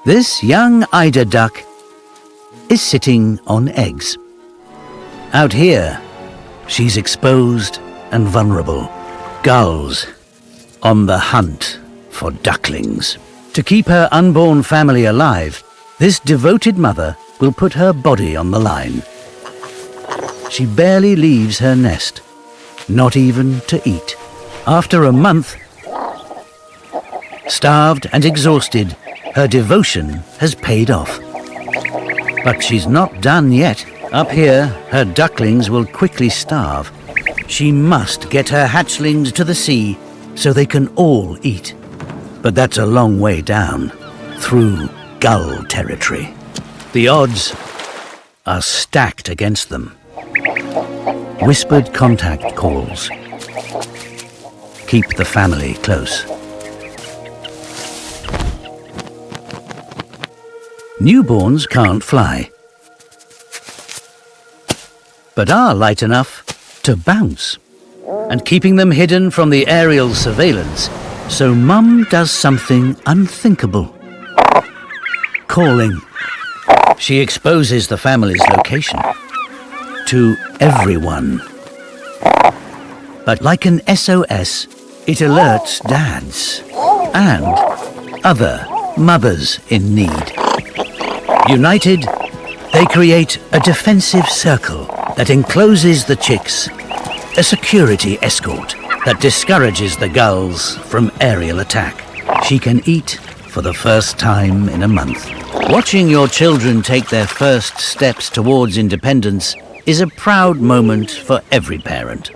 This young eider duck is sitting on eggs. Out here, she's exposed and vulnerable. Gulls on the hunt for ducklings. To keep her unborn family alive, this devoted mother will put her body on the line. She barely leaves her nest, not even to eat. After a month, starved and exhausted, her devotion has paid off. But she's not done yet. Up here, her ducklings will quickly starve. She must get her hatchlings to the sea so they can all eat. But that's a long way down, through gull territory. The odds are stacked against them. Whispered contact calls. Keep the family close. Newborns can't fly, but are light enough to bounce. And keeping them hidden from the aerial surveillance, so Mum does something unthinkable. Calling. She exposes the family's location to everyone. But like an SOS, it alerts dads and other mothers in need. United, they create a defensive circle that encloses the chicks, a security escort that discourages the gulls from aerial attack. She can eat for the first time in a month. Watching your children take their first steps towards independence is a proud moment for every parent.